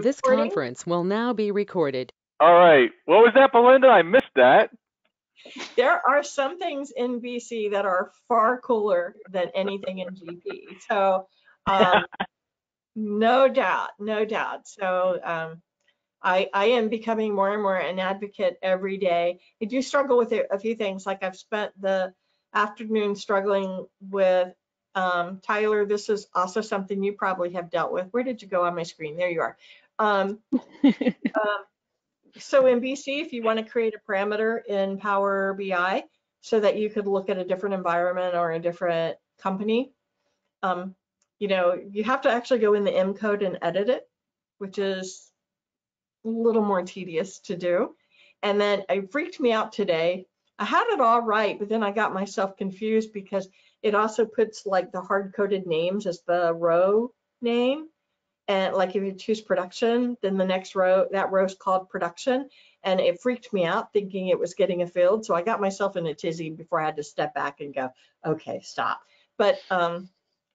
This conference will now be recorded. All right. What was that, Belinda? I missed that. There are some things in BC that are far cooler than anything in GP. So no doubt, no doubt. So I am becoming more and more an advocate every day. I do struggle with a few things. Like I've spent the afternoon struggling with Tyler. This is also something you probably have dealt with. Where did you go on my screen? There you are. So in BC, if you want to create a parameter in Power BI so that you could look at a different environment or a different company, you know, you have to actually go in the M code and edit it, which is a little more tedious to do. And then it freaked me out today. I had it all right, but then I got myself confused because it also puts like the hard-coded names as the row name. And like if you choose production, then the next row, that row is called production. And it freaked me out thinking it was getting a field. So I got myself in a tizzy before I had to step back and go, okay, stop. But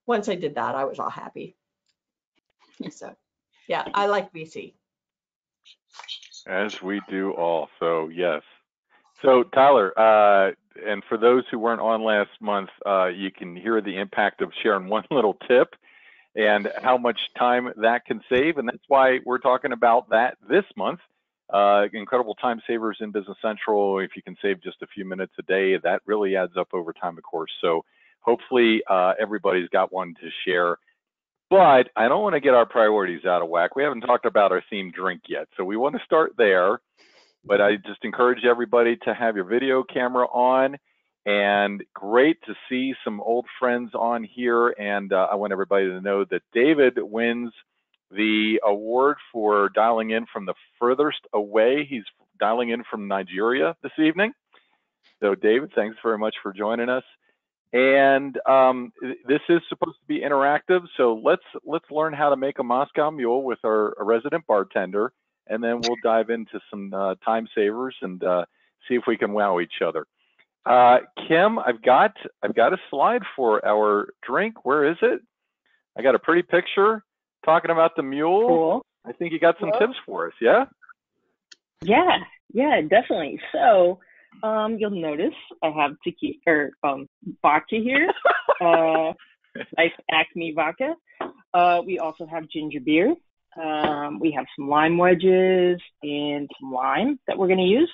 once I did that, I was all happy. So yeah, I like BC. As we do all. So yes. So Tyler, and for those who weren't on last month, you can hear the impact of sharing one little tip and how much time that can save. And that's why we're talking about that this month. Incredible time savers in Business Central. If you can save just a few minutes a day, that really adds up over time, of course. So hopefully everybody's got one to share. But I don't want to get our priorities out of whack. We haven't talked about our themed drink yet. So we want to start there. But I just encourage everybody to have your video camera on. And great to see some old friends on here. And I want everybody to know that David wins the award for dialing in from the furthest away. He's dialing in from Nigeria this evening. So David, thanks very much for joining us. And this is supposed to be interactive. So let's learn how to make a Moscow Mule with our resident bartender. And then we'll dive into some time savers and see if we can wow each other. Kim, I've got a slide for our drink. Where is it? I got a pretty picture talking about the mule. Cool. I think you got some tips for us, yeah? Yeah, definitely. So you'll notice I have vodka here. Nice Acme vodka. We also have ginger beer. We have some lime wedges and some lime that we're going to use.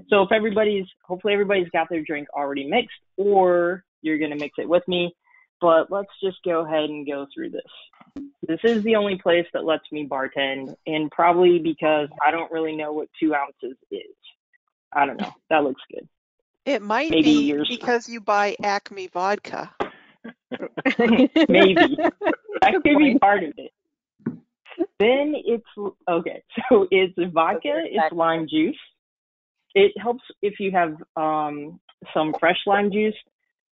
So if hopefully everybody's got their drink already mixed, or you're going to mix it with me. But let's just go ahead and go through this. This is the only place that lets me bartend, and probably because I don't really know what 2 ounces is. I don't know. That looks good. It might be because you buy Acme vodka. Maybe. That could be part of it. Then it's, okay, so it's vodka, it's lime juice. It helps if you have some fresh lime juice,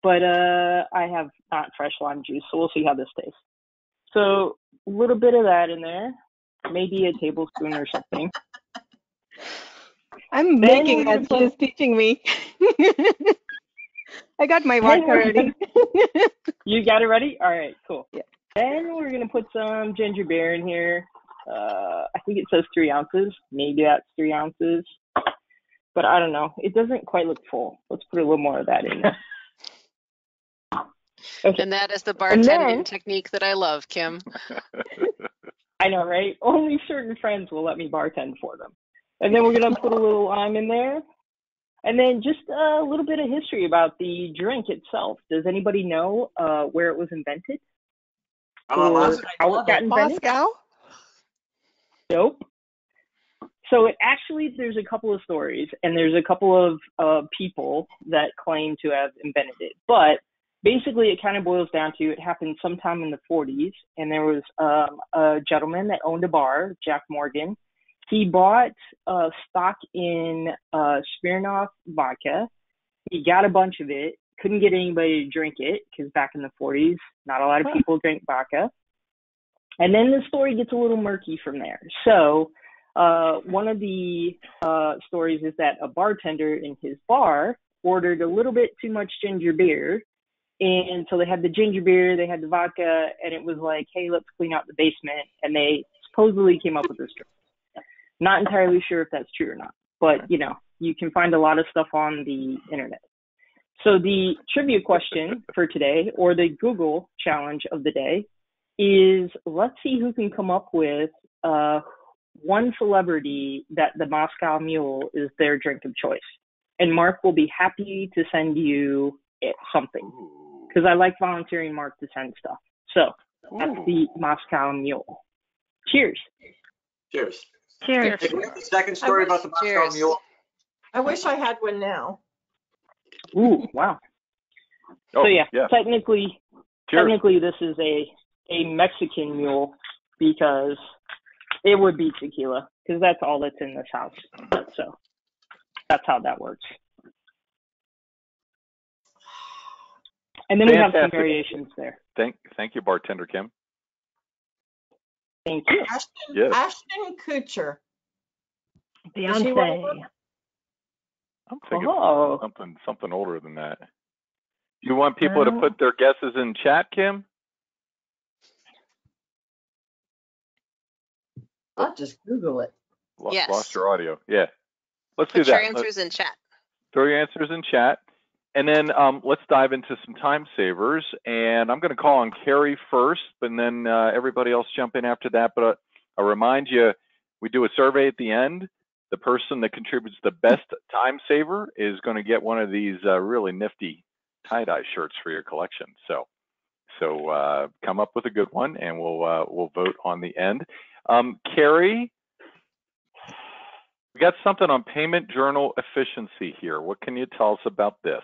but I have not fresh lime juice, so we'll see how this tastes. So a little bit of that in there, maybe a tablespoon or something. I'm making as she's teaching me. I got my vodka ready. You got it ready? All right, cool. Yeah. Then we're going to put some ginger beer in here. I think it says 3 ounces. Maybe that's 3 ounces. But I don't know. It doesn't quite look full. Let's put a little more of that in there. Okay. And that is the bartending technique that I love, Kim. I know, right? Only certain friends will let me bartend for them. And then we're going to put a little lime in there. And then just a little bit of history about the drink itself. Does anybody know where it was invented? Or how it got invented? Moscow? Nope. So there's a couple of stories, and there's a couple of people that claim to have invented it. But basically, it kind of boils down to it happened sometime in the 40s, and there was a gentleman that owned a bar, Jack Morgan. He bought stock in Smirnoff vodka. He got a bunch of it, couldn't get anybody to drink it, because back in the 40s, not a lot of people drank vodka. And then the story gets a little murky from there. So one of the stories is that a bartender in his bar ordered a little bit too much ginger beer. And so they had the ginger beer, they had the vodka, and it was like, hey, let's clean out the basement. And they supposedly came up with this trick. Not entirely sure if that's true or not, but you know, you can find a lot of stuff on the internet. So the trivia question for today, or the Google challenge of the day, is let's see who can come up with one celebrity that the Moscow Mule is their drink of choice. And Mark will be happy to send you something, because I like volunteering Mark to send stuff. So that's the Moscow Mule. Cheers. Cheers. Cheers. Hey, can we have the second story about the Moscow Mule? I wish I had one now. Ooh, wow. Oh, so yeah, technically this is a Mexican mule, because it would be tequila, because that's all that's in this house. So that's how that works. And then we have some variations there. Thank you, bartender Kim. Thank you. Ashton Kutcher. Beyonce. I'm thinking something older than that. Do you want people to put their guesses in chat, Kim? I'll just Google it. Yes. Lost your audio. Yeah. Let's do that. Put your answers in chat. Throw your answers in chat. And then let's dive into some time savers. And I'm going to call on Carrie first, and then everybody else jump in after that. But I'll remind you, we do a survey at the end. The person that contributes the best time saver is going to get one of these really nifty tie-dye shirts for your collection. So come up with a good one, and we'll vote on the end. Carrie, we got something on payment journal efficiency here. What can you tell us about this?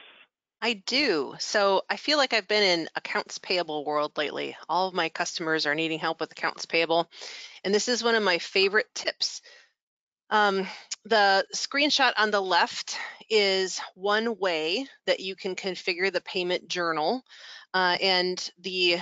I do. So I feel like I've been in accounts payable world lately. All of my customers are needing help with accounts payable, and this is one of my favorite tips. The screenshot on the left is one way that you can configure the payment journal, and the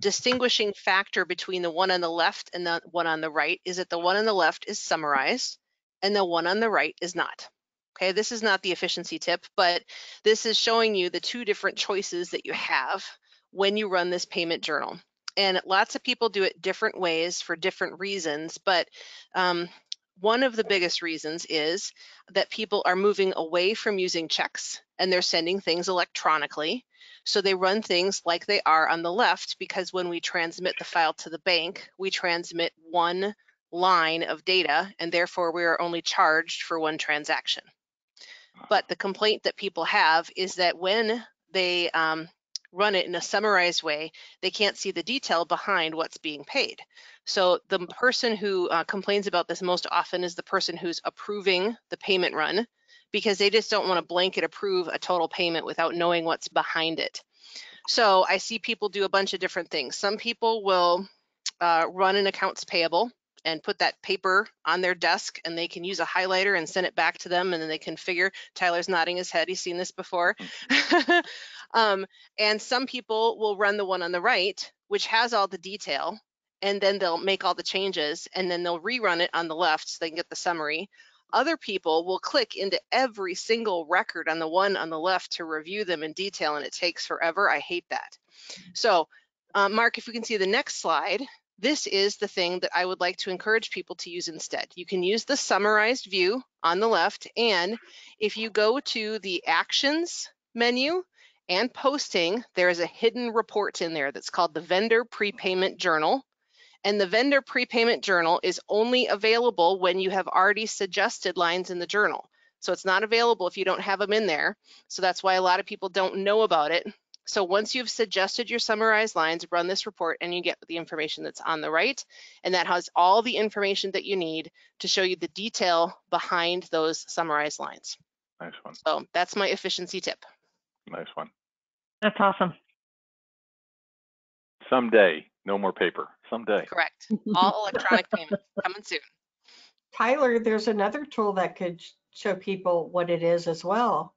distinguishing factor between the one on the left and the one on the right is that the one on the left is summarized and the one on the right is not. Okay, this is not the efficiency tip, but this is showing you the two different choices that you have when you run this payment journal. And lots of people do it different ways for different reasons, but one of the biggest reasons is that people are moving away from using checks and they're sending things electronically. So they run things like they are on the left, because when we transmit the file to the bank, we transmit one line of data, and therefore we are only charged for one transaction. But the complaint that people have is that when they run it in a summarized way, they can't see the detail behind what's being paid. So the person who complains about this most often is the person who's approving the payment run, because they just don't want to blanket approve a total payment without knowing what's behind it. So I see people do a bunch of different things. Some people will run an accounts payable and put that paper on their desk, and they can use a highlighter and send it back to them, and then they configure. Tyler's nodding his head. He's seen this before. And some people will run the one on the right, which has all the detail, and then they'll make all the changes, and then they'll rerun it on the left so they can get the summary. Other people will click into every single record on the one on the left to review them in detail, and it takes forever. I hate that. So, Mark, if we can see the next slide, this is the thing that I would like to encourage people to use instead. You can use the summarized view on the left, and if you go to the Actions menu and Posting, there is a hidden report in there that's called the Vendor Prepayment Journal. And the Vendor Prepayment Journal is only available when you have already suggested lines in the journal. So it's not available if you don't have them in there. So that's why a lot of people don't know about it. So once you've suggested your summarized lines, run this report and you get the information that's on the right. And that has all the information that you need to show you the detail behind those summarized lines. Nice one. So that's my efficiency tip. Nice one. That's awesome. Someday, no more paper. Someday. Correct. All electronic payments coming soon. Tyler, there's another tool that could show people what it is as well.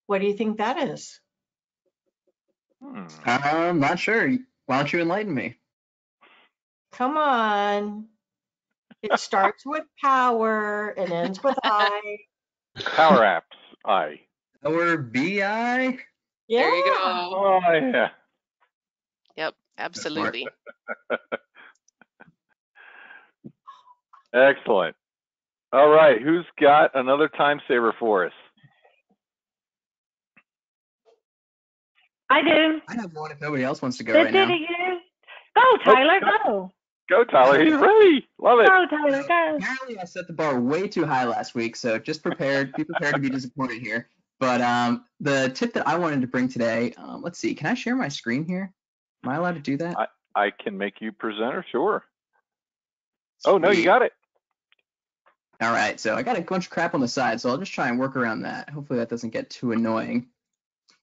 What do you think that is? I'm not sure. Why don't you enlighten me? Come on. It starts with power and ends with I. Power Apps, I. Or BI? Yeah. There you go. Oh, yeah. Yep, absolutely. Excellent. All right, who's got another time saver for us? I do. I have one if nobody else wants to go right now. Go, Tyler, go. Go, Tyler. He's ready. Love it. Go, Tyler, go. Apparently, I set the bar way too high last week, so just be prepared to be disappointed here. But the tip that I wanted to bring today, let's see, can I share my screen here? Am I allowed to do that? I can make you presenter, sure. Oh, no, you Sweet. got it. All right, so I got a bunch of crap on the side, so I'll just try and work around that. Hopefully that doesn't get too annoying.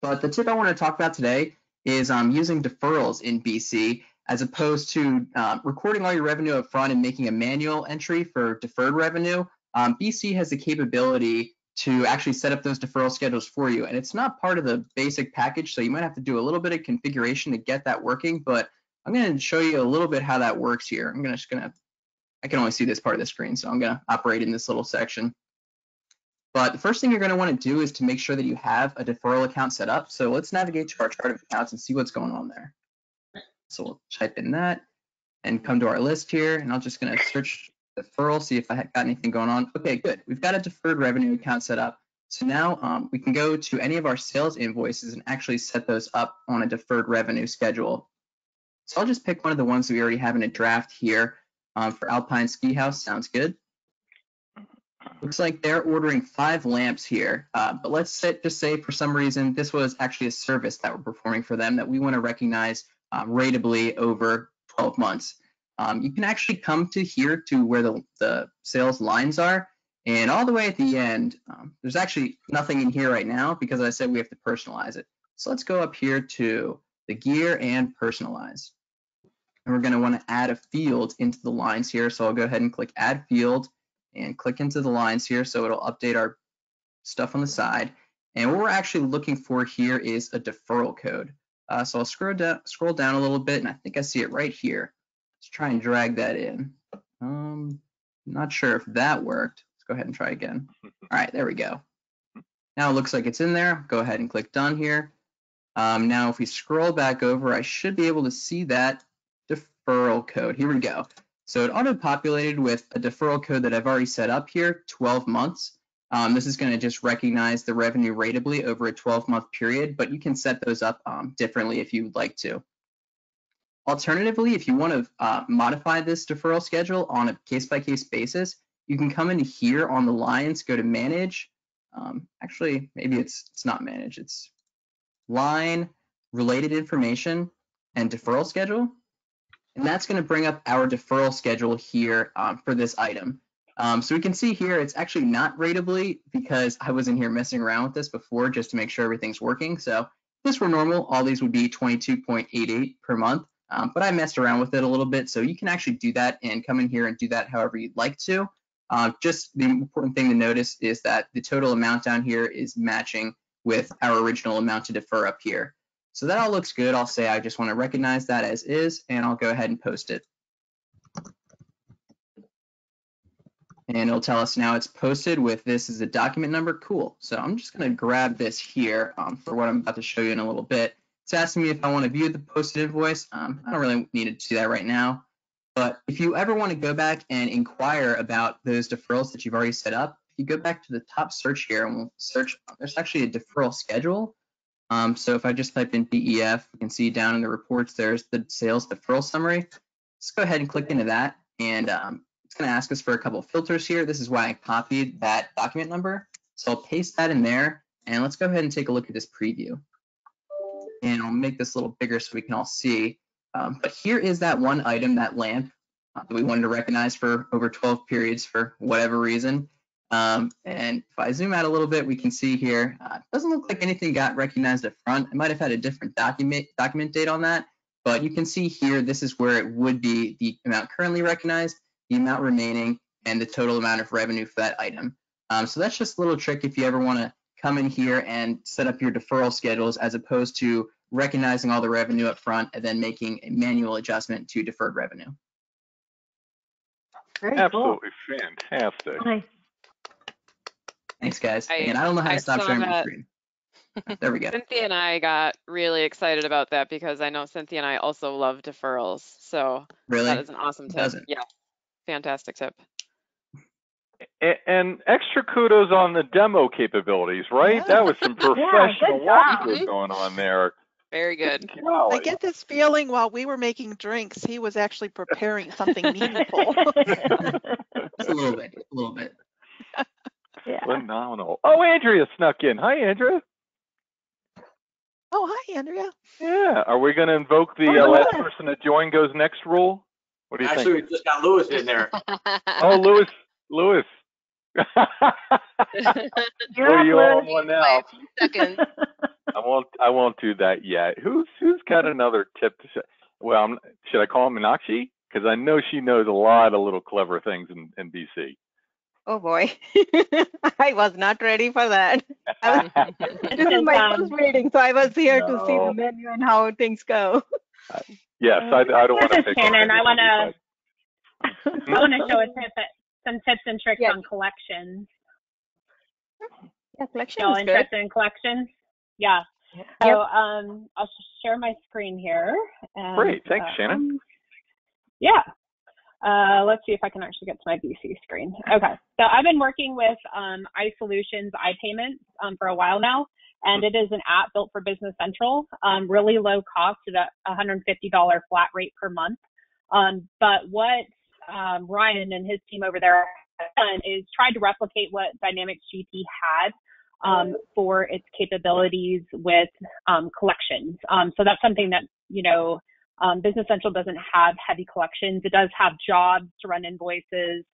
But the tip I want to talk about today is using deferrals in BC as opposed to recording all your revenue up front and making a manual entry for deferred revenue. BC has the capability to actually set up those deferral schedules for you, and it's not part of the basic package, so you might have to do a little bit of configuration to get that working, but I'm going to show you a little bit how that works here. I can only see this part of the screen, so I'm going to operate in this little section. But the first thing you're going to want to do is to make sure that you have a deferral account set up. So let's navigate to our chart of accounts and see what's going on there. So we'll type in that and come to our list here, and I'm just going to search deferral, see if I got anything going on. Okay, good. We've got a deferred revenue account set up. So now we can go to any of our sales invoices and actually set those up on a deferred revenue schedule. So I'll just pick one of the ones that we already have in a draft here for Alpine Ski House. Sounds good. Looks like they're ordering 5 lamps here, but let's just say for some reason this was actually a service that we're performing for them that we want to recognize ratably over 12 months. You can actually come to here to where the sales lines are, and all the way at the end, there's actually nothing in here right now because I said we have to personalize it. So let's go up here to the gear and personalize. And we're going to want to add a field into the lines here. So I'll go ahead and click add field and click into the lines here so it'll update our stuff on the side. And what we're actually looking for here is a deferral code. So I'll scroll down a little bit, and I think I see it right here. Let's try and drag that in. Not sure if that worked. Let's go ahead and try again. All right, there we go. Now it looks like it's in there. Go ahead and click done here. Now if we scroll back over, I should be able to see that deferral code. Here we go. So it auto-populated with a deferral code that I've already set up here, 12 months. This is going to just recognize the revenue ratably over a 12-month period, but you can set those up differently if you would like to. Alternatively, if you want to modify this deferral schedule on a case-by-case basis, you can come into here on the lines, go to manage. Actually, maybe it's not manage, it's line, related information, and deferral schedule. And that's going to bring up our deferral schedule here for this item. So we can see here it's actually not ratably because I was in here messing around with this before just to make sure everything's working. So if this were normal, all these would be 22.88 per month. But I messed around with it a little bit. So you can actually do that and come in here and do that however you'd like to. Just the important thing to notice is that the total amount down here is matching with our original amount to defer up here. So that all looks good. I'll say I just want to recognize that as is, and I'll go ahead and post it. And it'll tell us now it's posted with this as a document number. Cool. So I'm just going to grab this here for what I'm about to show you in a little bit. It's asking me if I want to view the posted invoice. I don't really need to do that right now. But if you ever want to go back and inquire about those deferrals that you've already set up, if you go back to the top search here and we'll search, there's actually a deferral schedule. So if I just type in BEF, you can see down in the reports, there's the sales deferral summary. Let's go ahead and click into that. And it's going to ask us for a couple of filters here. This is why I copied that document number. So I'll paste that in there. And let's go ahead and take a look at this preview. And I'll make this a little bigger so we can all see. But here is that one item, that lamp, that we wanted to recognize for over 12 periods for whatever reason. And if I zoom out a little bit, we can see here, it doesn't look like anything got recognized up front. It might have had a different document date on that, but you can see here, this is where it would be the amount currently recognized, the amount remaining, and the total amount of revenue for that item. So that's just a little trick if you ever want to come in here and set up your deferral schedules as opposed to recognizing all the revenue up front and then making a manual adjustment to deferred revenue. Very Absolutely cool. Fantastic. Nice. Thanks, guys. And I don't know how to stop sharing my screen. There we go. Cynthia and I got really excited about that because I know Cynthia and I also love deferrals. So really? That is an awesome tip. Yeah, fantastic tip. And extra kudos on the demo capabilities, right? Yeah. That was some professional good job. walkthrough going on there. Very good. I get this feeling while we were making drinks, he was actually preparing something meaningful. Just a little bit, just a little bit. Yeah. Phenomenal. Oh, Andrea snuck in. Hi, Andrea. Oh, hi, Andrea. Yeah. Are we going to invoke the last person to join goes next rule? What do you Actually, think? we just got Lewis in there. Oh, Lewis. What are you all on one now? By a few seconds. I won't do that yet. Who's got another tip to say? Well, should I call Meenakshi? Because I know she knows a lot of little clever things in BC. Oh boy, I was not ready for that. This is my first meeting, so I was here to see the menu and how things go. Yes, I don't want to pick on Shannon, I anybody, want to show a tip, some tips and tricks on collections. Yeah, collection Y'all is good. interested in collections? Yeah. So I'll share my screen here. And, great, thanks, Shannon. Yeah. Let's see if I can actually get to my BC screen. Okay. So I've been working with iSolutions iPayments for a while now, and it is an app built for Business Central, really low cost at $150 flat rate per month. But what Ryan and his team over there have done is tried to replicate what Dynamics GP had for its capabilities with collections. So that's something that, Business Central doesn't have heavy collections. It does have jobs to run invoices,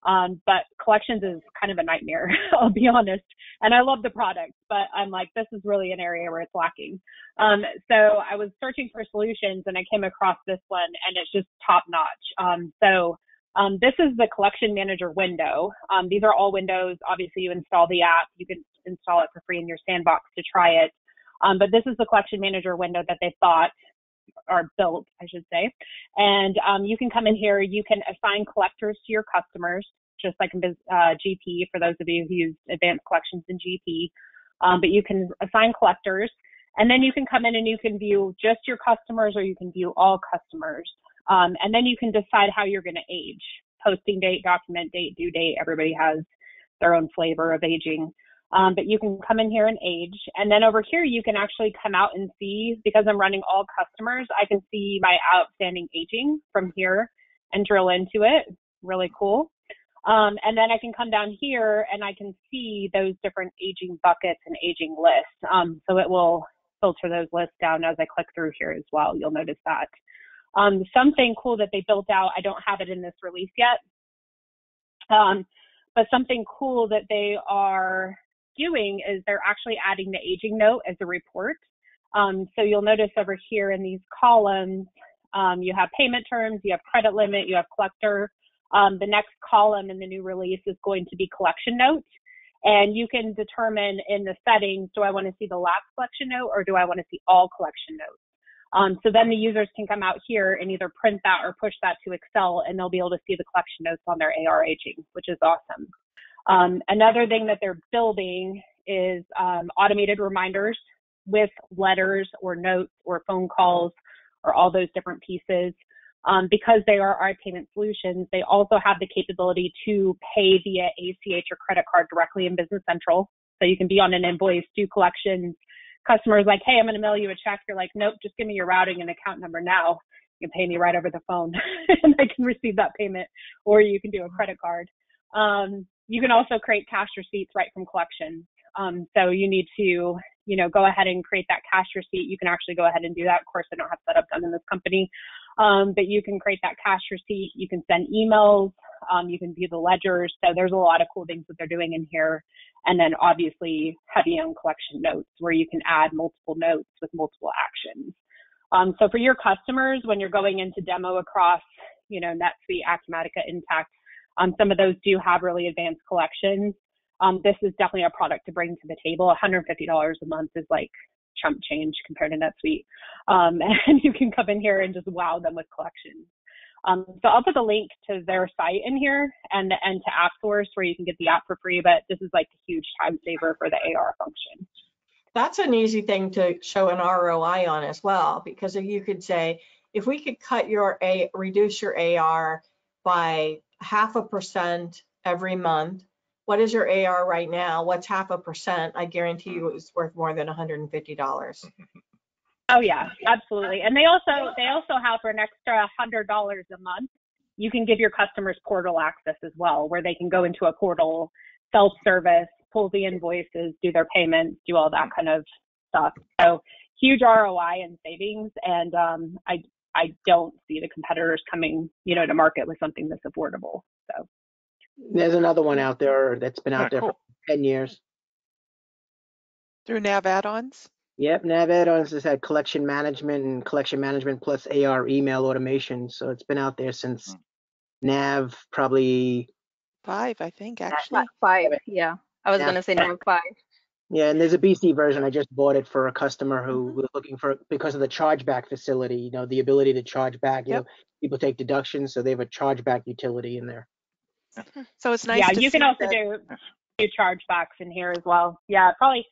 but collections is kind of a nightmare, I'll be honest. And I love the product, but I'm like, this is really an area where it's lacking. So I was searching for solutions and I came across this one and it's just top notch. This is the collection manager window. These are all windows. Obviously you install the app, you can install it for free in your sandbox to try it. But this is the collection manager window that they thought, or built, I should say. And you can come in here, you can assign collectors to your customers, just like in GP, for those of you who use advanced collections in GP. But you can assign collectors, and then you can come in and you can view just your customers, or you can view all customers. And then you can decide how you're going to age. Posting date, document date, due date, everybody has their own flavor of aging. But you can come in here and age. And then over here, you can actually come out and see, because I'm running all customers, I can see my outstanding aging from here and drill into it. Really cool. And then I can come down here and I can see those different aging buckets and aging lists. So it will filter those lists down as I click through here as well. You'll notice that. Something cool that they built out, I don't have it in this release yet, but something cool that they are doing is they're actually adding the aging note as a report. So you'll notice over here in these columns, you have payment terms, you have credit limit, you have collector. The next column in the new release is going to be collection notes. And you can determine in the settings, do I want to see the last collection note or do I want to see all collection notes? So then the users can come out here and either print that or push that to Excel, and they'll be able to see the collection notes on their AR aging, which is awesome. Another thing that they're building is automated reminders with letters or notes or phone calls or all those different pieces. Because they are iPayment solutions, they also have the capability to pay via ACH or credit card directly in Business Central. So you can be on an invoice, do collections. Customers like, hey, I'm going to mail you a check. You're like, nope, just give me your routing and account number now. You can pay me right over the phone and I can receive that payment, or you can do a credit card. You can also create cash receipts right from collections. So you need to, go ahead and create that cash receipt. You can actually go ahead and do that. Of course, I don't have setup done in this company, but you can create that cash receipt. You can send emails. You can view the ledgers. So there's a lot of cool things that they're doing in here. And then obviously heavy on collection notes where you can add multiple notes with multiple actions. So for your customers, when you're going into demo across, NetSuite, Acumatica, Intact, some of those do have really advanced collections. This is definitely a product to bring to the table. $150 a month is like chump change compared to NetSuite. And you can come in here and just wow them with collections. So I'll put the link to their site in here and to App Source where you can get the app for free, but this is like a huge time saver for the AR function. That's an easy thing to show an ROI on as well, because if you could say, if we could reduce your AR by 0.5% every month, what is your AR right now? What's 0.5%? I guarantee you it's worth more than $150. Oh yeah, absolutely. And they also have for an extra $100 a month, you can give your customers portal access as well, where they can go into a portal, self-service, pull the invoices, do their payments, do all that kind of stuff. So huge ROI and savings. And I don't see the competitors coming, to market with something that's affordable. So there's another one out there that's been out there for 10 years. Through Nav add-ons? Yep, Nav add-ons has had collection management and collection management plus AR email automation. So it's been out there since Nav probably 5, I think, actually. 5, yeah. I was going to say Nav 5. Yeah, and there's a BC version. I just bought it for a customer who was looking for, because of the chargeback facility, the ability to charge back. People take deductions, so they have a chargeback utility in there. So it's nice. Yeah, you can also do chargebacks in here as well. Yeah, probably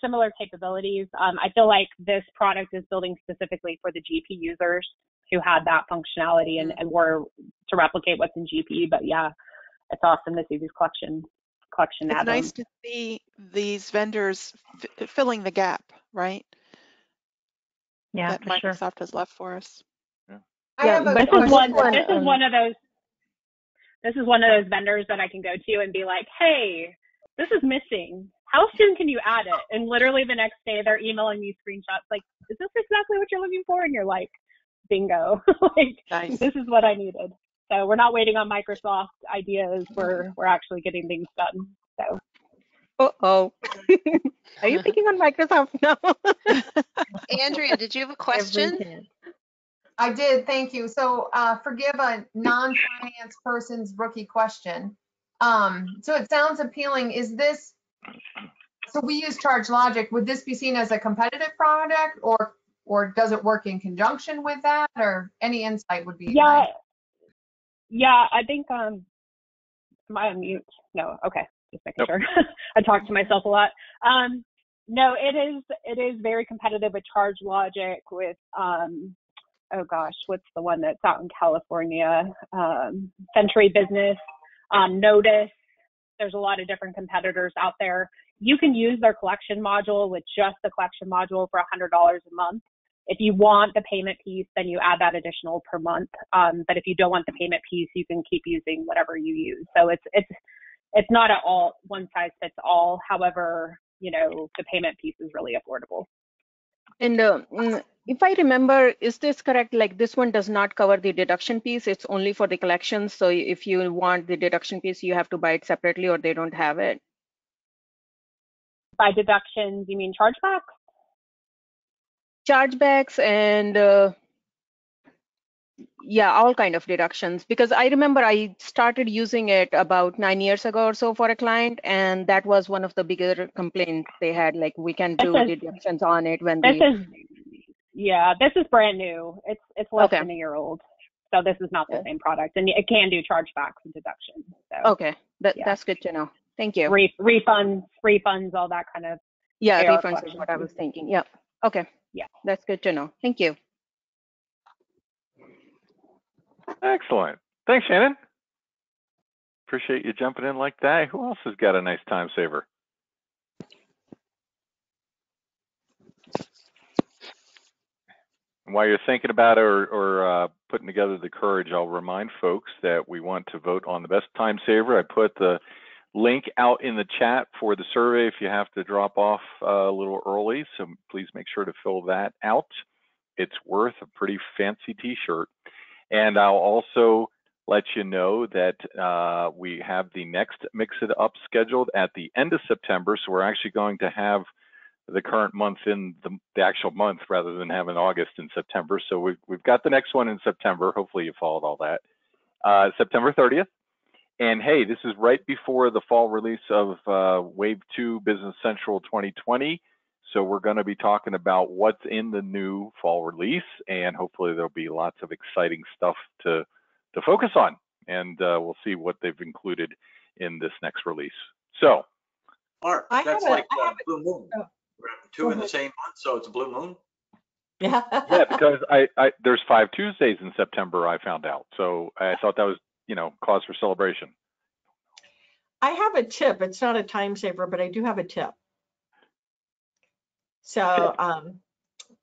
similar capabilities. I feel like this product is building specifically for the GP users who had that functionality and were to replicate what's in GP. But yeah, it's awesome to see these collection It's add-ons. nice to see these vendors filling the gap, right? Yeah, that Microsoft has left for us. This is one of those vendors that I can go to and be like, hey, this is missing. How soon can you add it? And literally the next day they're emailing me screenshots like, is this exactly what you're looking for? And you're like, bingo. Nice. This is what I needed. So we're not waiting on Microsoft ideas. We're actually getting things done. So. Uh-oh. Are you picking on Microsoft now? Andrea, did you have a question? I did, thank you. So forgive a non-finance person's rookie question. So it sounds appealing. Is this, so we use ChargeLogic, would this be seen as a competitive product or does it work in conjunction with that, or any insight would be nice. Yeah, I think, am I on mute? No, okay, just making sure. I talk to myself a lot. No, it is very competitive with ChargeLogic, with, oh gosh, what's the one that's out in California? Century Business, Notice. There's a lot of different competitors out there. You can use their collection module with just the collection module for $100 a month. If you want the payment piece, then you add that additional per month. But if you don't want the payment piece, you can keep using whatever you use. So it's not at all one size fits all. However, the payment piece is really affordable. And if I remember, is this correct? Like this one does not cover the deduction piece. It's only for the collections. So if you want the deduction piece, you have to buy it separately or they don't have it. By deductions, you mean chargebacks? Chargebacks and yeah, all kind of deductions. Because I remember I started using it about 9 years ago or so for a client, and that was one of the bigger complaints they had. Like we can do deductions on it when this is brand new. It's less than a year old, so this is not the same product, and it can do chargebacks and deductions. So, okay, that's good to know. Thank you. Refunds, all that kind of. Yeah, refunds is what I was thinking. Yep. Okay. Yeah, that's good to know. Thank you. Excellent. Thanks, Shannon. Appreciate you jumping in like that. Who else has got a nice time saver? And while you're thinking about it or putting together the courage, I'll remind folks that we want to vote on the best time saver. I put the link out in the chat for the survey if you have to drop off a little early, so please make sure to fill that out. It's worth a pretty fancy t-shirt. And I'll also let you know that we have the next Mix It Up scheduled at the end of September. So we're actually going to have the current month in the actual month rather than having August in September. So we've got the next one in September. Hopefully you followed all that. September 30th. And hey, this is right before the fall release of Wave 2 Business Central 2020. So we're going to be talking about what's in the new fall release, and hopefully there'll be lots of exciting stuff to focus on. And we'll see what they've included in this next release. So, Mark, that's like Blue Moon. We're having 2 in the same month, so it's a Blue Moon. Yeah, because there's 5 Tuesdays in September, I found out. So I thought that was, cause for celebration. I have a tip. It's not a time saver, but I do have a tip. So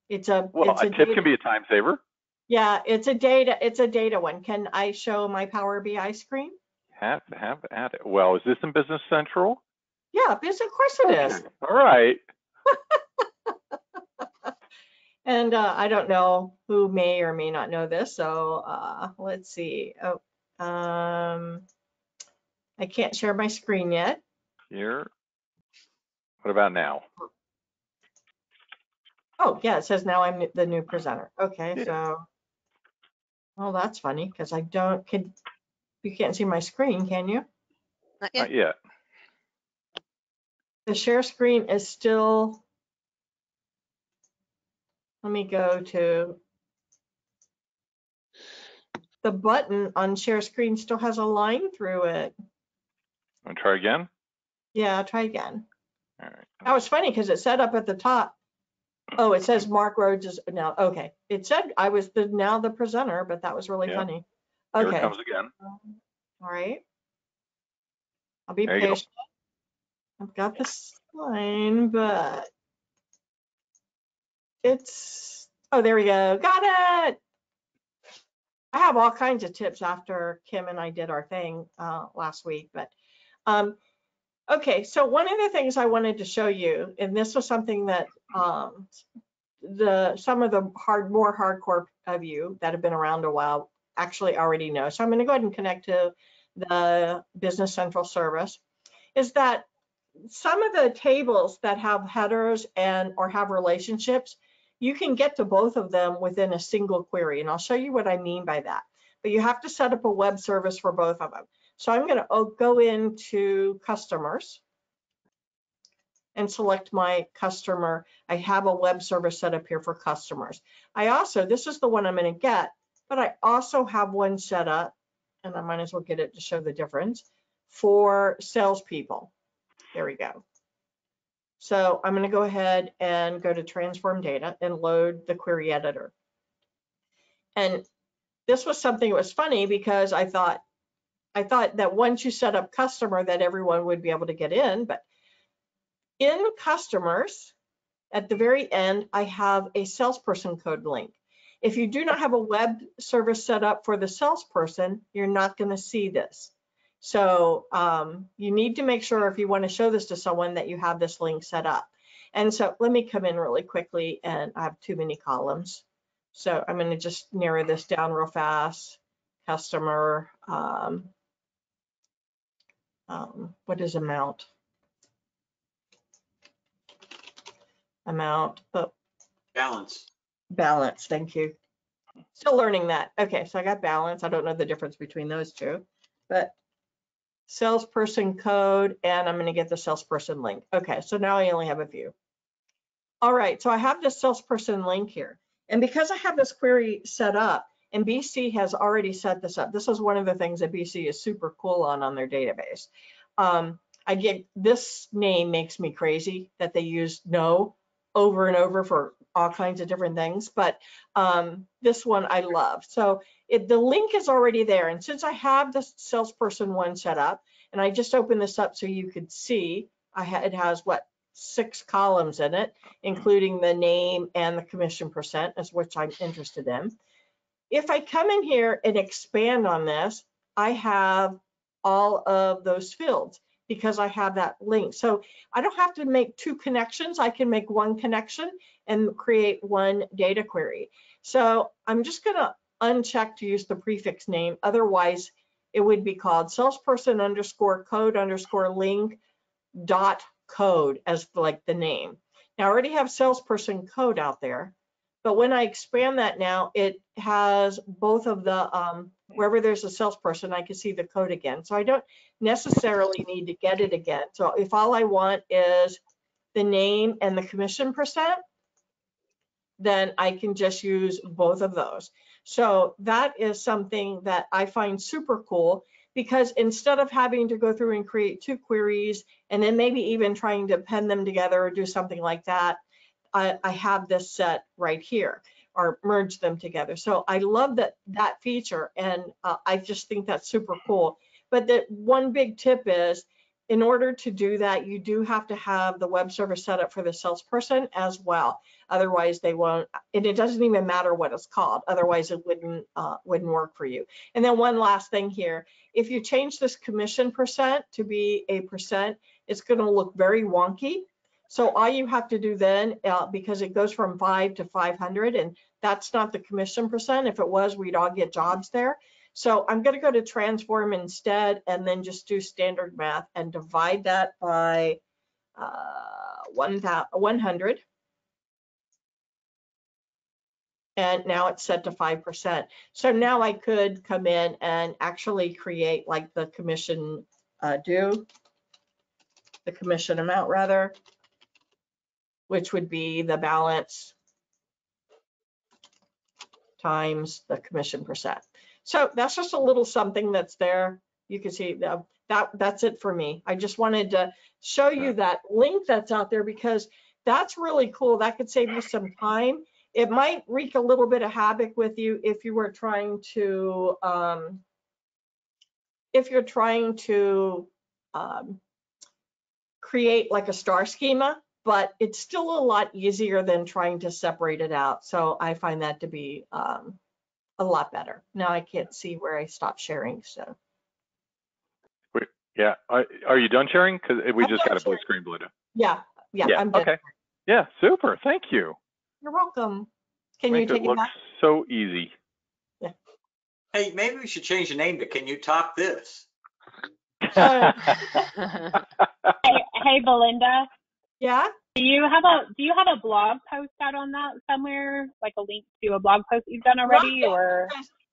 it's a tip can be a time saver. Yeah, it's a data one. Can I show my Power BI screen? Have at it. Well, is this in Business Central? Yeah, of course it is. All right. And I don't know who may or may not know this, so let's see. Oh, I can't share my screen yet. Here. What about now? Oh, yeah, it says now I'm the new presenter. Okay, Yeah. so, well, that's funny because you can't see my screen, can you? Not yet. Not yet. The share screen is still, let me go to, the button on share screen still has a line through it. Want to try again? Yeah, try again. All right. That was funny because it said up at the top, oh, it says Mark Rhodes is now, okay. It said I was now the presenter, but that was really funny. Okay. Here it comes again. All right. I'll be There you patient. I've got this line, but it's, oh, there we go. Got it. I have all kinds of tips after Kim and I did our thing last week, but okay. So one of the things I wanted to show you, and this was something that some of the more hardcore of you that have been around a while actually already know. So I'm going to go ahead and connect to the Business Central service, is that some of the tables that have headers or have relationships, you can get to both of them within a single query. And I'll show you what I mean by that. But you have to set up a web service for both of them. So I'm going to go into customers and select my customer. I have a web service set up here for customers. This is the one I'm going to get, but I also have one set up, and I might as well get it to show the difference, for salespeople. There we go. So I'm going to go ahead and go to transform data and load the query editor. And this was something that was funny because I thought that once you set up customer that everyone would be able to get in, but in customers, at the very end, I have a salesperson code link. If you do not have a web service set up for the salesperson, you're not going to see this. So you need to make sure if you want to show this to someone that you have this link set up. And so let me come in really quickly, and I have too many columns. So I'm going to just narrow this down real fast. Customer, what is amount? Amount, oh. Balance. Balance, thank you. Still learning that. Okay, so I got balance. I don't know the difference between those two, but salesperson code, and I'm going to get the salesperson link. Okay, so now I only have a few. All right, so I have this salesperson link here. And because I have this query set up, and BC has already set this up, this is one of the things that BC is super cool on their database. I get this name makes me crazy that they use no over and over for all kinds of different things, but this one I love. So the link is already there, and since I have the salesperson one set up, and I just opened this up so you could see, it has 6 columns in it, including the name and the commission percent, is which I'm interested in. If I come in here and expand on this, I have all of those fields because I have that link. So I don't have to make 2 connections. I can make 1 connection and create 1 data query. So I'm just going to uncheck to use the prefix name. Otherwise, it would be called salesperson _code _link dot code as like the name. Now I already have salesperson code out there, but when I expand that now, it has both of the, wherever there's a salesperson, I can see the code again. So I don't necessarily need to get it again. So if all I want is the name and the commission percent, then I can just use both of those. So that is something that I find super cool, because instead of having to go through and create 2 queries and then maybe even trying to pen them together or do something like that, I have this set right here, or merge them together. So I love that feature, and I just think that's super cool. But the one big tip is, in order to do that, you do have to have the web server set up for the salesperson as well. Otherwise, they won't, and it doesn't even matter what it's called. Otherwise, it wouldn't work for you. And then one last thing here, if you change this commission percent to be a percent, it's going to look very wonky. So all you have to do then, because it goes from 5 to 500, and that's not the commission percent. If it was, we'd all get jobs there. So I'm going to go to transform instead, and then just do standard math and divide that by 100. And now it's set to 5%. So now I could come in and actually create like the commission due, the commission amount rather, which would be the balance times the commission percent. So that's just a little something that's there. You can see that's it for me. I just wanted to show you that link that's out there because that's really cool. That could save you some time. It might wreak a little bit of havoc with you if you were trying to, create like a star schema, but it's still a lot easier than trying to separate it out. So I find that to be a lot better. Now I can't see where I stopped sharing, so. Yeah, are you done sharing? Because we just got a blue screen, Belinda. Yeah, I'm done. Okay. Yeah, super, thank you. You're welcome. Can you take it back? So easy. Yeah. Hey, maybe we should change the name to Can You Top This? Hey, Belinda. Yeah. Do you have a blog post out on that somewhere, like a link to a blog post you've done already, or?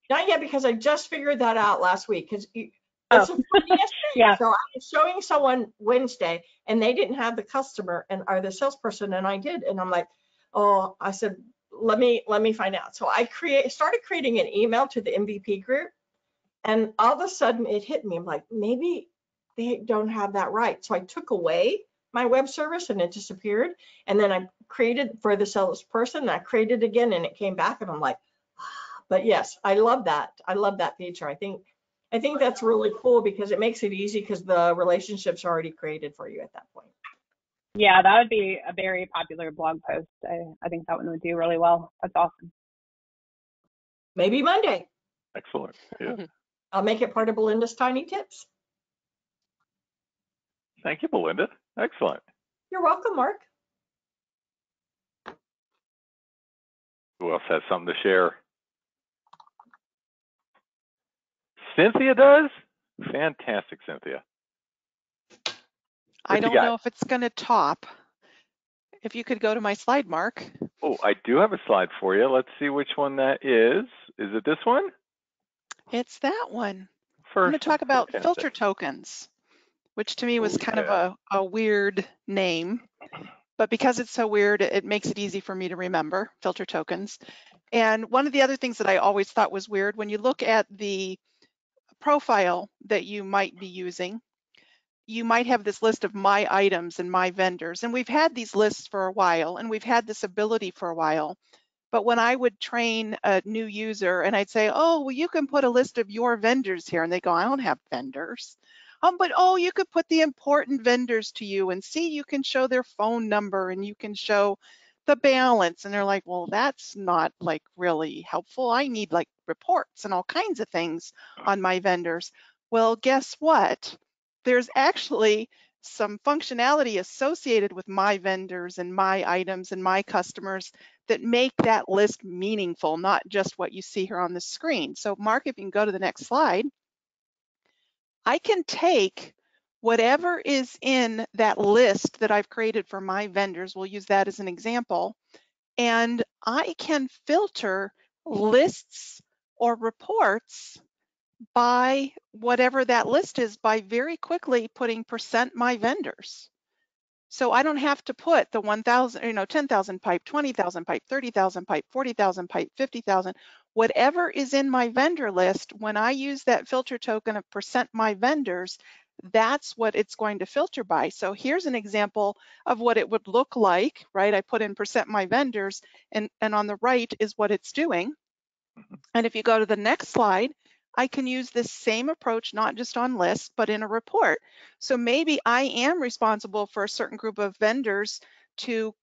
Not yet, because I just figured that out last week. Because it's Oh. a funniest thing. Yeah. So I was showing someone Wednesday, and they didn't have the customer or the salesperson, and I did, and I'm like, oh, I said, let me find out. So I started creating an email to the MVP group, and all of a sudden it hit me. I'm like, maybe they don't have that right. So I took away my web service and it disappeared. And then I created for the salesperson, and I created again, and it came back, and I'm like, but yes, I love that. I love that feature. I think that's really cool because it makes it easy because the relationship's already created for you at that point. Yeah, that would be a very popular blog post. I think that one would do really well. That's awesome. Maybe Monday. Excellent. Yeah. I'll make it part of Belinda's Tiny Tips. Thank you, Belinda. Excellent. You're welcome, Mark. Who else has something to share? Cynthia does? Fantastic, Cynthia. I don't know if it's going to top. If you could go to my slide, Mark. Oh, I do have a slide for you. Let's see which one that is. Is it this one? It's that one. First, I'm going to talk about fantastic. filter tokens, which to me was kind of a weird name. But because it's so weird, it makes it easy for me to remember, filter tokens. And one of the other things that I always thought was weird, when you look at the profile that you might be using, you might have this list of my items and my vendors. And we've had these lists for a while, and we've had this ability for a while. But when I would train a new user and I'd say, oh, well, you can put a list of your vendors here. And they go, I don't have vendors. But oh, you could put the important vendors to you and see, you can show their phone number and you can show the balance. And they're like, well, that's not like really helpful. I need like reports and all kinds of things on my vendors. Well, guess what? There's actually some functionality associated with my vendors and my items and my customers that make that list meaningful, not just what you see here on the screen. So Mark, if you can go to the next slide, I can take whatever is in that list that I've created for my vendors, we'll use that as an example, and I can filter lists or reports by whatever that list is by very quickly putting % my vendors. So I don't have to put the 1,000, 10,000 pipe, 20,000 pipe, 30,000 pipe, 40,000 pipe, 50,000, whatever is in my vendor list. When I use that filter token of % my vendors, that's what it's going to filter by. So here's an example of what it would look like, right? I put in % my vendors, and on the right is what it's doing. And if you go to the next slide, I can use this same approach, not just on lists, but in a report. So maybe I am responsible for a certain group of vendors to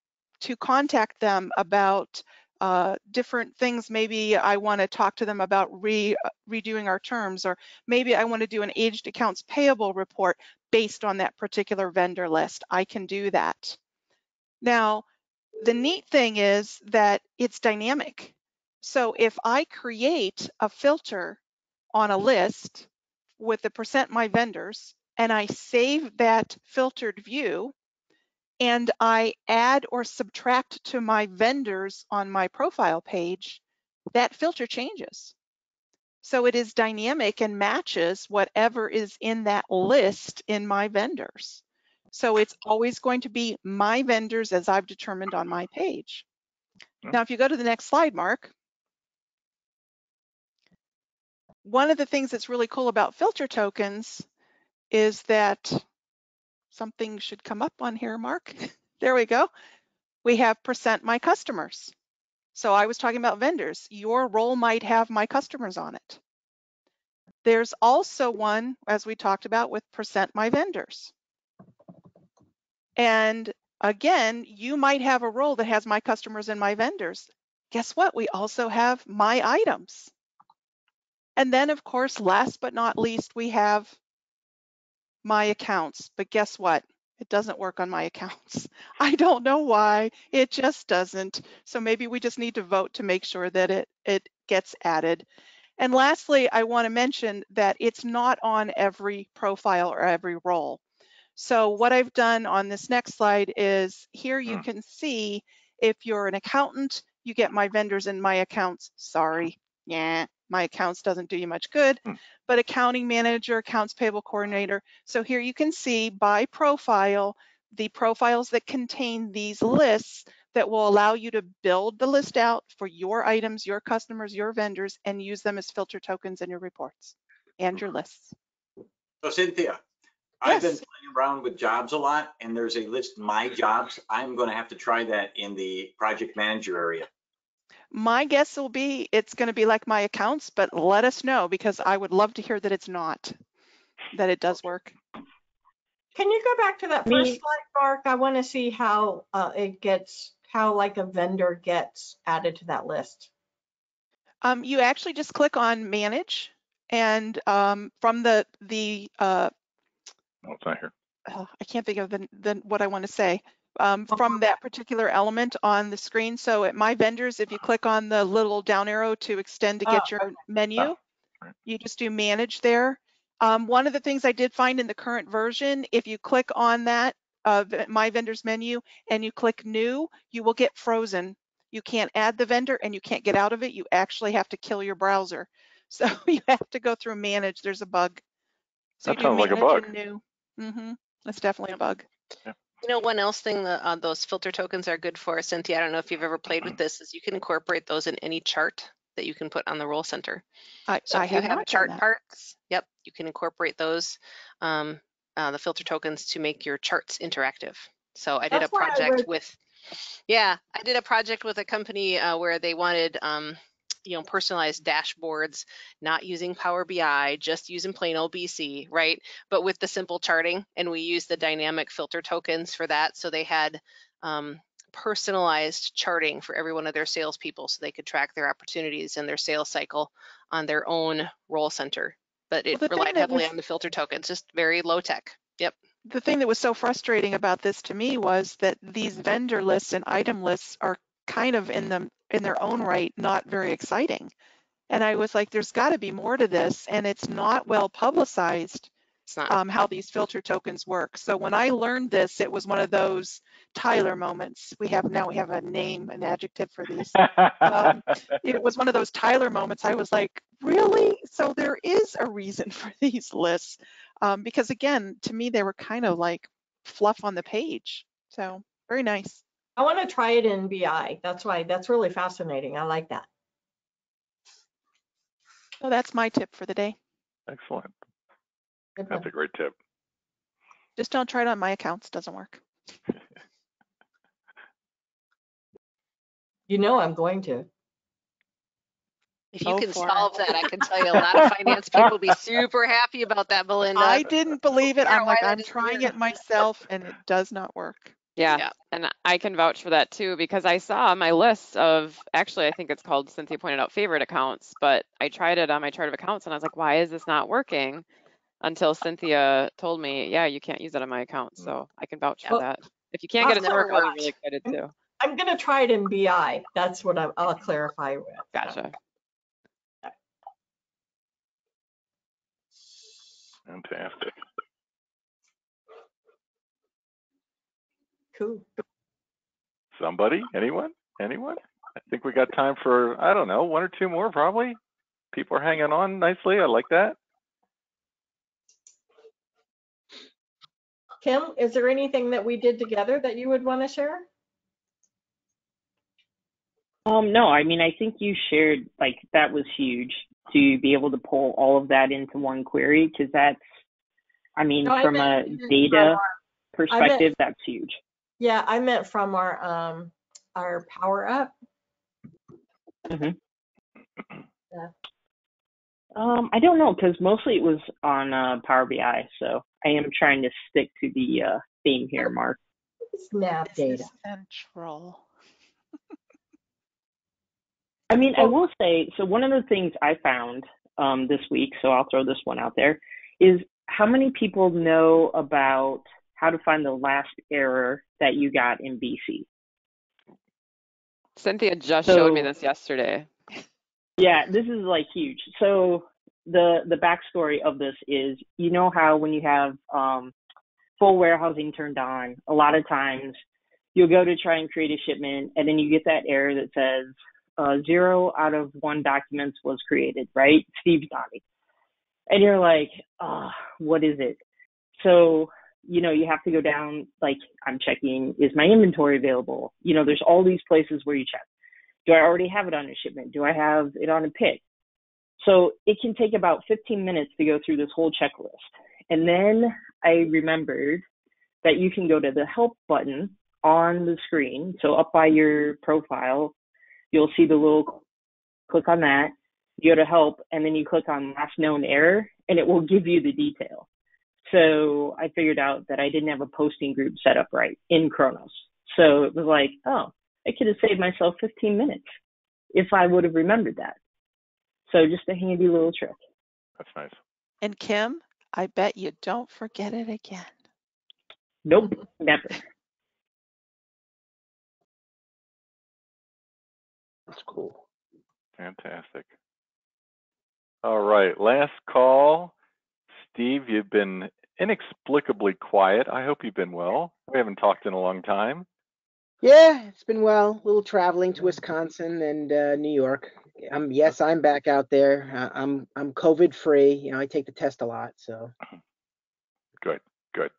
contact them about different things. Maybe I want to talk to them about redoing our terms, or maybe I want to do an aged accounts payable report based on that particular vendor list. I can do that. Now, the neat thing is that it's dynamic. So if I create a filter on a list with the percent my vendors, and I save that filtered view, and I add or subtract to my vendors on my profile page, that filter changes. So it is dynamic and matches whatever is in that list in my vendors. So it's always going to be my vendors as I've determined on my page. Now, if you go to the next slide, Mark, one of the things that's really cool about filter tokens is that something should come up on here, Mark. There we go. We have percent my customers. So I was talking about vendors. Your role might have my customers on it. There's also one, as we talked about, with percent my vendors. And again, you might have a role that has my customers and my vendors. Guess what? We also have my items. And then, of course, last but not least, we have my accounts. But guess what? It doesn't work on my accounts. I don't know why. It just doesn't. So maybe we just need to vote to make sure that it gets added. And lastly, I want to mention that it's not on every profile or every role. So what I've done on this next slide is here you can see if you're an accountant, you get my vendors and my accounts. Sorry, yeah, my accounts doesn't do you much good, but accounting manager, accounts payable coordinator. So here you can see by profile, the profiles that contain these lists that will allow you to build the list out for your items, your customers, your vendors, and use them as filter tokens in your reports and your lists. So Cynthia, I've been playing around with jobs a lot, and there's a list, my jobs. I'm going to have to try that in the project manager area. My guess will be it's going to be like my accounts, but let us know, because I would love to hear that it's not, that it does work. Can you go back to that first slide, Mark? I want to see how how like a vendor gets added to that list. You actually just click on manage, and from the it's not here. I can't think of what I want to say. From that particular element on the screen. So at my vendors, if you click on the little down arrow to extend to get your menu, you just do manage there. One of the things I did find in the current version, if you click on that my vendors menu and you click new, you will get frozen. You can't add the vendor and you can't get out of it. You actually have to kill your browser. So you have to go through manage. There's a bug. So that sounds like a bug. New. That's definitely a bug. Yeah. You know, one else thing that those filter tokens are good for, Cynthia, I don't know if you've ever played with this, is you can incorporate those in any chart that you can put on the role center. So if you have chart parts, yep, you can incorporate those, the filter tokens, to make your charts interactive. So I did a project with, I did a project with a company where they wanted, personalized dashboards, not using Power BI, just using plain old BC, right? But with the simple charting, and we used the dynamic filter tokens for that. So they had personalized charting for every one of their salespeople, so they could track their opportunities and their sales cycle on their own role center. But it relied heavily on the filter tokens, just very low tech. Yep. The thing that was so frustrating about this to me was that these vendor lists and item lists are kind of in their own right not very exciting. And I was like, there's got to be more to this, and it's not well publicized how these filter tokens work. So when I learned this, it was one of those Tyler moments. We have a name, an adjective for these. It was one of those Tyler moments. I was like, really? So there is a reason for these lists, because again, to me, they were kind of like fluff on the page. So very nice. I want to try it in BI. That's really fascinating. I like that. So that's my tip for the day. Excellent. That's a great tip. Just don't try it on my accounts. Doesn't work. You know I'm going to. If you Go can for solve it. that, I can tell you a lot of finance people will be super happy about that, Belinda. I didn't believe it. Figure I'm out like, why that I'm isn't trying here. it myself and it does not work. Yeah, Yeah. and I can vouch for that too because I saw my list of, actually, I think it's called, Cynthia pointed out, favorite accounts, but I tried it on my chart of accounts and I was like, why is this not working? Until Cynthia told me, yeah, you can't use it on my account. So I can vouch for Well, that. If you can't get it to never work, I'll be worked. really excited too. I'm going to try it in BI. That's what I'll clarify with. Gotcha. Fantastic. Cool. Somebody? Anyone? Anyone? I think we got time for, I don't know, one or two more probably. People are hanging on nicely. I like that. Kim, is there anything that we did together that you would want to share? No, I mean, I think you shared, like, that was huge to be able to pull all of that into one query, because that's, I mean, No, from a data perspective, that's huge. Yeah, I meant from our Power Up. Mm-hmm. Yeah. I don't know, because mostly it was on Power BI, so I am trying to stick to the theme here, Mark. Snap data. Central. I mean, I will say, so one of the things I found this week, so I'll throw this one out there, is how many people know about how to find the last error that you got in BC? Cynthia just showed me this yesterday. Yeah, this is like huge. So the backstory of this is, you know how when you have full warehousing turned on, a lot of times you'll go to try and create a shipment and then you get that error that says 0 out of 1 documents was created, right? Steve's nodding. And you're like, what is it? So, you know, you have to go down, like, I'm checking, is my inventory available? You know, there's all these places where you check. Do I already have it on a shipment? Do I have it on a pick? So it can take about 15 minutes to go through this whole checklist. And then I remembered that you can go to the help button on the screen. So up by your profile, you'll see the little, click on that, you go to help, and then you click on last known error, and it will give you the detail. So I figured out that I didn't have a posting group set up right in Kronos. So it was like, oh, I could have saved myself 15 minutes if I would have remembered that. So just a handy little trick. That's nice. And Kim, I bet you don't forget it again. Nope, never. That's cool. Fantastic. All right, last call. Steve, you've been inexplicably quiet. I hope you've been well. We haven't talked in a long time. Yeah, it's been well. A little traveling to Wisconsin and New York. Yes, I'm back out there. I'm COVID free. You know, I take the test a lot, so. Good, good.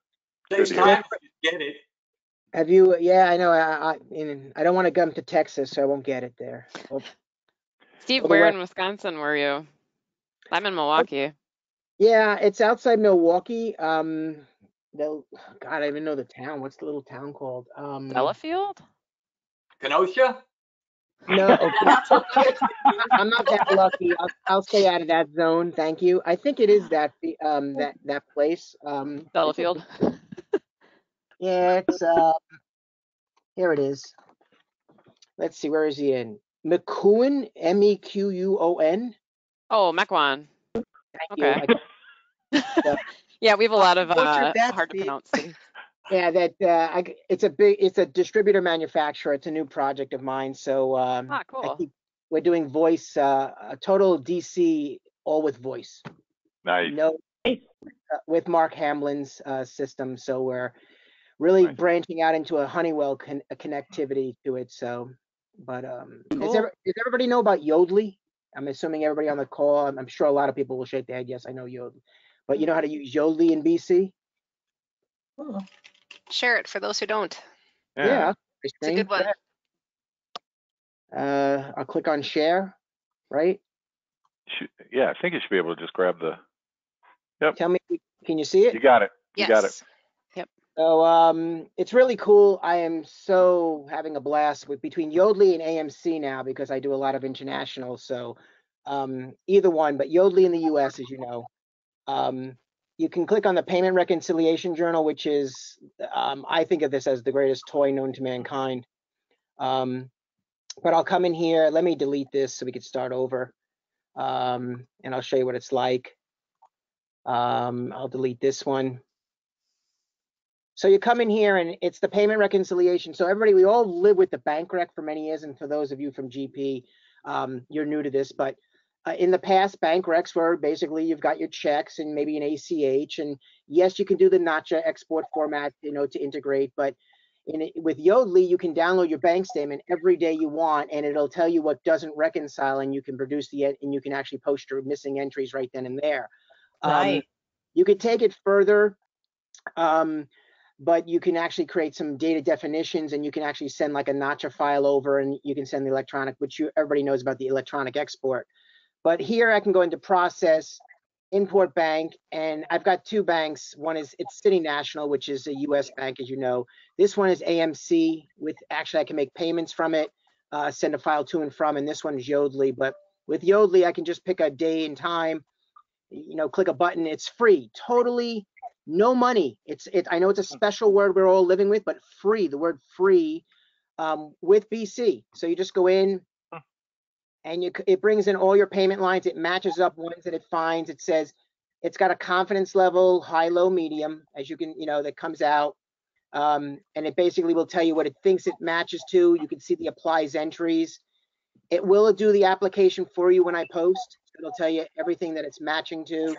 Takes time, but you get it. Have you? Yeah, I know. I don't want to come to Texas, so I won't get it there. Steve, where in Wisconsin were you? I'm in Milwaukee. Yeah, it's outside Milwaukee. God, I don't even know the town. What's the little town called? Delafield? Kenosha? No, I'm not that lucky. I'll stay out of that zone. Thank you. I think it is that place. Delafield. Yeah, it's here it is. Let's see, where is he in? McEwen, MEQUON. Oh, Mequon. Thank Okay. you. Yeah, we have a lot of Butchered that, hard to Steve. pronounce cities. Yeah, it's a distributor manufacturer. It's a new project of mine. So Cool. we're doing voice, a total DC, all with voice. Nice. No, with Mark Hamlin's system. So we're really branching out into a Honeywell connectivity to it. So, but cool. does everybody know about Yodlee? I'm assuming everybody on the call. I'm sure a lot of people will shake their head. Yes, I know Yodlee. But you know how to use Yodlee in BC? Share it for those who don't. Yeah. It's a good one. I'll click on share, right? Yeah, I think you should be able to just grab the. Yep. Tell me, can you see it? You got it. You got it. Yep. So it's really cool. I am so having a blast with between Yodlee and AMC now because I do a lot of international. So either one, but Yodlee in the US, as you know. You can click on the Payment Reconciliation Journal, which is, I think of this as the greatest toy known to mankind. But I'll come in here. Let me delete this so we can start over. And I'll show you what it's like. I'll delete this one. So you come in here and it's the payment reconciliation. So everybody, we all live with the bank rec for many years. And for those of you from GP, you're new to this, but in the past, bank recs were basically you've got your checks and maybe an ACH. And yes, you can do the NACHA export format, to integrate. But with Yodlee, you can download your bank statement every day you want, and it'll tell you what doesn't reconcile, and you can produce and you can actually post your missing entries right then and there. Nice. You could take it further. But you can actually create some data definitions, and you can actually send like a NACHA file over, and you can send the electronic, which everybody knows about the electronic export. But here I can go into process, import bank, and I've got two banks. One is City National, which is a US bank, as you know. This one is AMC, with actually I can make payments from it, send a file to and from, and this one is Yodlee. But with Yodlee, I can just pick a day and time, click a button. It's free, totally. No money. I know it's a special word we're all living with, but free, the word free, with BC. So you just go in and it brings in all your payment lines. It matches up ones that it finds. It says it's got a confidence level, high, low, medium, as you can, that comes out. And it basically will tell you what it thinks it matches to. You can see the applies entries. It will do the application for you when I post. It'll tell you everything that it's matching to.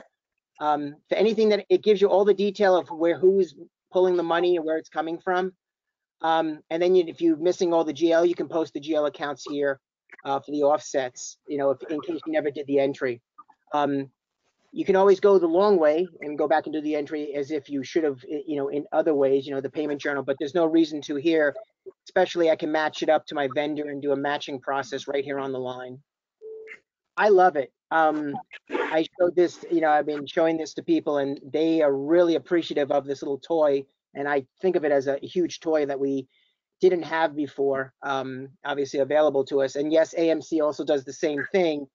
For anything that it gives you all the detail of who's pulling the money and where it's coming from. And then if you're missing all the GL, you can post the GL accounts here for the offsets, if in case you never did the entry. You can always go the long way and go back and do the entry as if you should have, in other ways, the payment journal, but there's no reason to here. Especially I can match it up to my vendor and do a matching process right here on the line. I love it. I showed this, I've been showing this to people, and they are really appreciative of this little toy. And I think of it as a huge toy that we didn't have before, obviously available to us. And yes, AMC also does the same thing,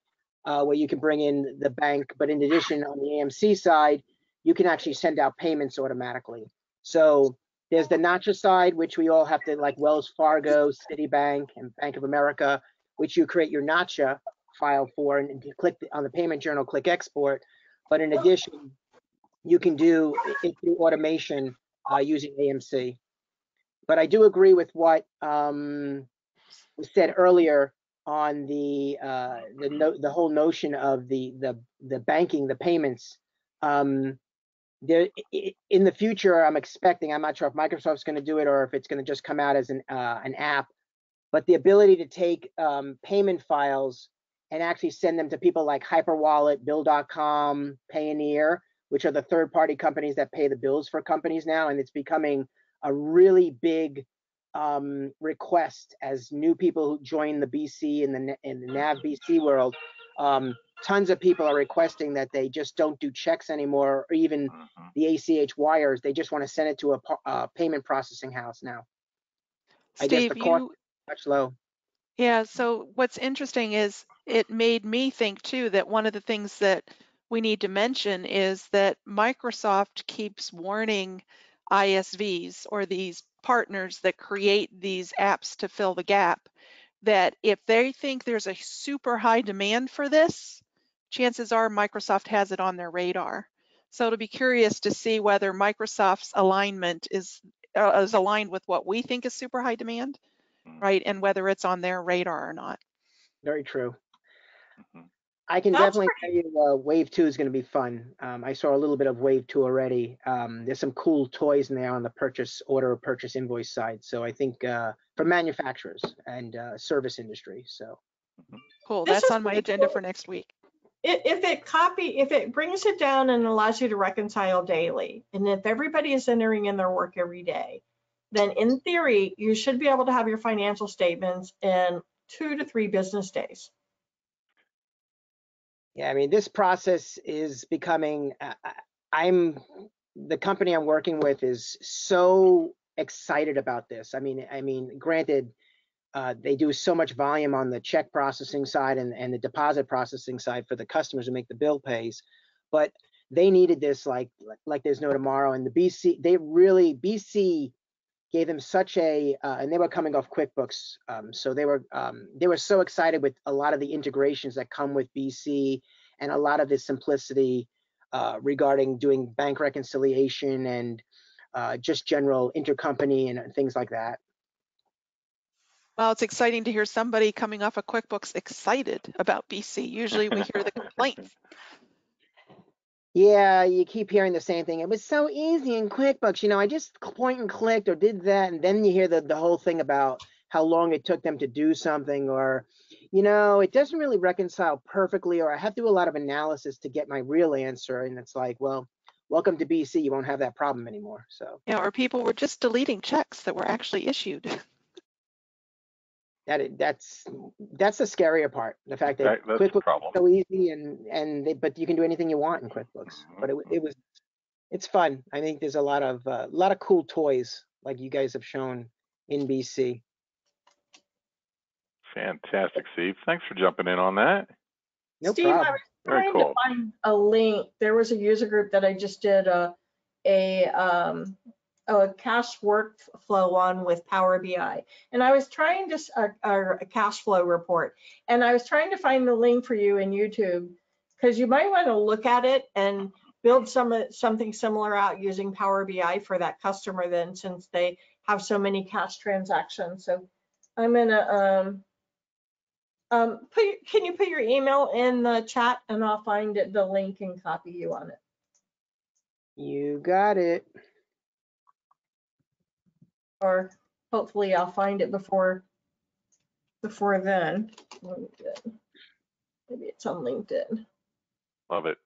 where you can bring in the bank, but in addition, on the AMC side, you can actually send out payments automatically. So there's the NACHA side, which we all have to, like Wells Fargo, Citibank, and Bank of America, which you create your NACHA file for, and you click on the payment journal, click export. But in addition, you can do it through automation using AMC. But I do agree with what was said earlier on the whole notion of the banking, the payments. There in the future, I'm expecting. I'm not sure if Microsoft's going to do it or if it's going to just come out as an app. But the ability to take payment files and actually send them to people like Hyperwallet, Bill.com, Payoneer, which are the third-party companies that pay the bills for companies now, and it's becoming a really big request as new people who join the BC and the NAV BC world. Tons of people are requesting that they just don't do checks anymore, or even the ACH wires. They just want to send it to a payment processing house now. Steve, I guess the cost is much low. Yeah, so what's interesting is it made me think too that one of the things that we need to mention is that Microsoft keeps warning ISVs, or these partners that create these apps to fill the gap, that if they think there's a super high demand for this, chances are Microsoft has it on their radar. So it'll be curious to see whether Microsoft's alignment is aligned with what we think is super high demand, right? And whether it's on their radar or not. Very true. I can definitely tell you Wave 2 is going to be fun. I saw a little bit of Wave 2 already. There's some cool toys in there on the purchase order or purchase invoice side. So I think for manufacturers and service industry. So cool. That's on my agenda for next week. If it brings it down and allows you to reconcile daily, and if everybody is entering in their work every day, then in theory, you should be able to have your financial statements in 2 to 3 business days. Yeah, I mean, this process is becoming, the company I'm working with is so excited about this. I mean, granted, they do so much volume on the check processing side and the deposit processing side for the customers to make the bill pays. But they needed this like there's no tomorrow. And the BC gave them such a, and they were coming off QuickBooks. So they were so excited with a lot of the integrations that come with BC and a lot of the simplicity regarding doing bank reconciliation and just general intercompany and things like that. Well, it's exciting to hear somebody coming off of QuickBooks excited about BC. Usually we hear the complaints. Yeah, you keep hearing the same thing. It was so easy in QuickBooks. You know, I just point and clicked or did that. And then you hear the whole thing about how long it took them to do something, or, you know, it doesn't really reconcile perfectly, or I have to do a lot of analysis to get my real answer. And it's like, well, welcome to BC. You won't have that problem anymore. So Yeah, or people were just deleting checks that were actually issued. that's the scarier part. The fact that QuickBooks is so easy but you can do anything you want in QuickBooks. But it's fun. I think there's a lot of cool toys like you guys have shown in BC. Fantastic, Steve. Thanks for jumping in on that. No Steve, problem. I was trying to find a link. There was a user group that I just did a cash workflow on with Power BI, and I was trying to a cash flow report, and I was trying to find the link for you in YouTube because you might want to look at it and build something similar out using Power BI for that customer then, since they have so many cash transactions. So I'm gonna can you put your email in the chat and I'll find the link and copy you on it. You got it. Or hopefully I'll find it before then. Maybe it's on LinkedIn. Love it.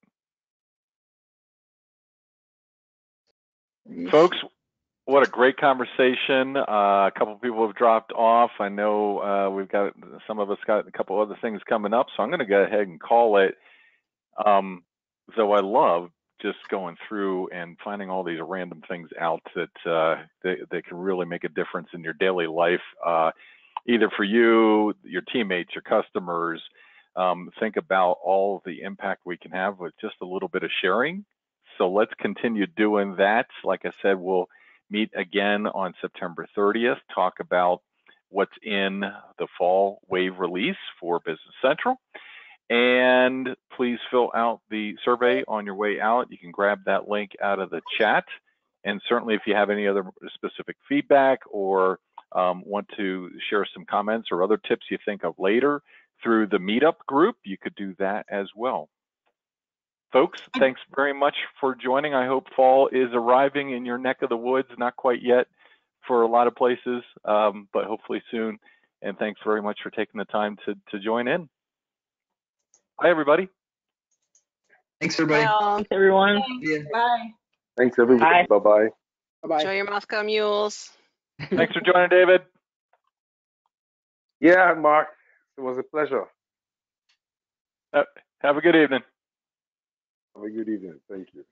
Folks, what a great conversation. A couple of people have dropped off. I know some of us got a couple other things coming up, so I'm going to go ahead and call it. Though I love just going through and finding all these random things out that can really make a difference in your daily life, either for you, your teammates, your customers. Think about all the impact we can have with just a little bit of sharing. So let's continue doing that. Like I said, we'll meet again on September 30th, talk about what's in the fall wave release for Business Central. And please fill out the survey on your way out. You can grab that link out of the chat. And certainly if you have any other specific feedback or want to share some comments or other tips you think of later through the meetup group, you could do that as well. Folks, thanks very much for joining. I hope fall is arriving in your neck of the woods. Not quite yet for a lot of places, but hopefully soon. And thanks very much for taking the time to join in. Bye, everybody. Thanks, everybody. Thanks, everyone. Yeah. Bye. Thanks, everybody. Bye-bye. Bye-bye. Enjoy your Moscow mules. Thanks for joining, David. Yeah, Mark, it was a pleasure. Have a good evening. Have a good evening. Thank you.